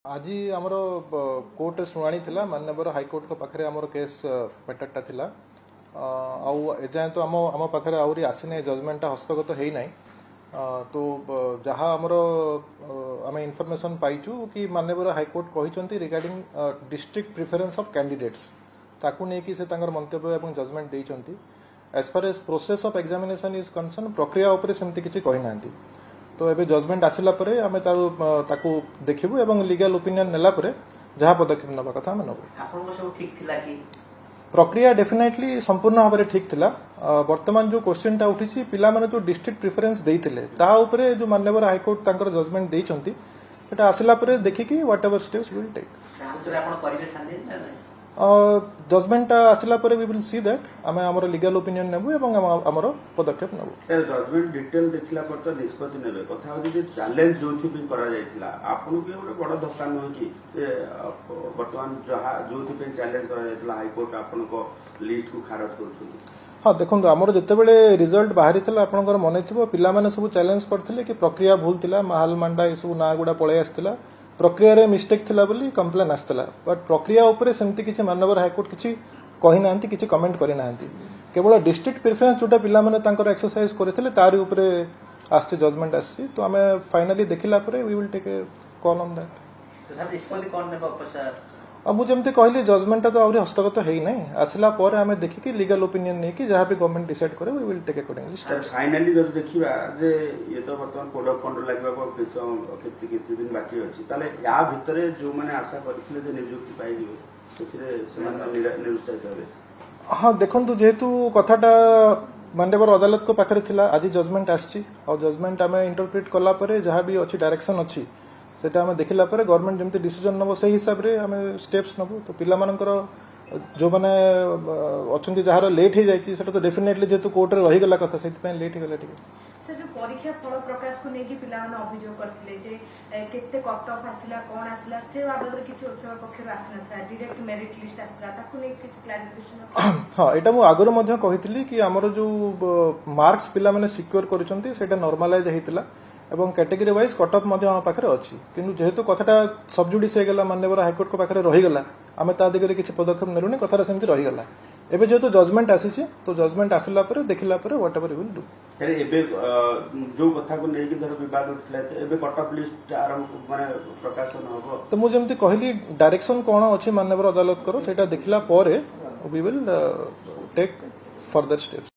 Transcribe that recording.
आज आमर कोर्ट शुणाणी थिला माननीय हाईकोर्ट पाखे आमर केस मैटरटा थिला एजाए तो आम पाखे आहरी आसीना जजमेंट हस्तगत है ना तो जहाँ आमर आम इनफर्मेशन पाइचु कि माननीय हाईकोर्ट कहते regarding district preference of candidates ताकू नहीं से मंतव्य और जजमेंट देइचंती as far as process of examination is concern प्रक्रिया उपरे सेमती किछि कहि नांती तो एबे जजमेंट आसिला परे आमे ताकू देखिबु एवं लीगल ओपिनियन नेला परे जहाँ पदक्षेप नबा कथा आमे नबु आपनको सब ठीक थिला कि प्रक्रिया डेफिनेटली संपूर्ण भाव ठीक थिला वर्तमान जो क्वेश्चन टा उठिछि पिला माने तो डिस्ट्रिक्ट प्रिफरेंस देइथिले ता उपरे जो माननीय हाईकोर्ट तांकर जजमेंट देइचंती एटा आसिला परे देखिकि whatever steps will take answer आपण करिवे साने जजमेंट आसिला परे वी विल सी दैट आमे हमर लीगल ओपिनियन नेबु एवं हमर पदक्षेप नेबु सर जजमेंट डिटेल देखिला पर तो निष्पत्ति नेबे कथा होती जे चैलेंज जोथि भी करा जायतिला आपन के ଗୋଟେ बड़ धक्का न कि वर्तमान जहा जोथि पे चैलेंज करा जायतिला हाई कोर्ट आपन को लिस्ट को खारज करछुती हाँ देखो आमर जितेबले रिजल्ट बाहरी था आपंकर मन थी पिला माने सब चैलेंज करथिले कि प्रक्रिया भूल थिला माल मांडा ये सब ना गुड़ा पळै आस्थिला प्रक्रिया रे मिस्टेक थिला बोली कंप्लेन आस्थिला बट प्रक्रिया उपरे सेमती किछि माननीय हाईकोर्ट किछि कहि नांती किछि कमेंट करि नांती केवल डिस्ट्रिक्ट प्रिफरेंस जोटा पिला माने तांकर एक्सरसाइज करथिले तारि उपरे आस्ति जजमेंट आस्ति तो आमे फाइनली देखिला परे we will take a call on that sir निष्पत्ति कोन नेबा सर अब मुझे जमती कहली जजमेंट तो आहरी हस्तगत है ही नहीं आसला पर आमे देखिकी लीगल ओपिनियन नहीं कि जहाँ भी गवर्नमेंट डिसाइड करे we will take accordingly steps finally जब देखिबा जे ये तो वर्तमान कोड ऑफ कंट्रोल लागबा को किति दिन बाकी अछि ताले या भितरे जो माने आशा करथिले जे नियुक्ति पाइ दियो सेसिरे समान निरुत्साहित होबे हाँ देखंतु जेहेतु कथाटा माननीय अदालत को पाखरे थिला आज जजमेंट आछि और जजमेंट आमे इंटरप्रेट कला परे जहाँ भी अच्छी डायरेक्शन अच्छी सेटा हमें देखला परे गवर्नमेंट जमती डिसीजन नबो सही हिसाब रे हमें स्टेप्स नबो तो पिला मानकर जो माने अछंती जहार लेट हे जायछि सेटा तो डेफिनेटली जेतु कोर्ट रे रही गला कथा सेति पे लेट हे गला ठीक सर जो परीक्षा फल प्रकाश को नेकी पिला माने अभियोग करथिले जे केते कट ऑफ आसिला कोन आसिला से बाबद किछि ओसवा पक्षर आसिनथरा डायरेक्ट मेरिट लिस्ट आसिला ताकू नै किछि क्लैरिफिकेशन हां एटा मु आगरो मध्ये कहितली कि हमर जो मार्क्स पिला माने सिक्योर करिसंती सेटा नॉर्मलाइज हेतिला एवं कैटेगरी वाइज कट ऑफ पाखे अच्छी किंतु जेहेतु कथाटा सबजुडिस हो गला माननीय हाईकोर्ट को पाखे रहीगला आम ता दिगरे किसी पदक्षेप नेलुनी कथाटा सेमती रहीगला एबे जेहेतु जजमेंट आसी तो जजमेंट आसला परे देखिला परे what ever will do sir एबे जो कथा को नै कि धर विवाद उठला एबे कट ऑफ लिस्ट आरंभ माने प्रकाशन होबो तो मु जेमती कहली डायरेक्शन कोन अछि माननीय अदालत करो सेटा देखिला परे we will take further steps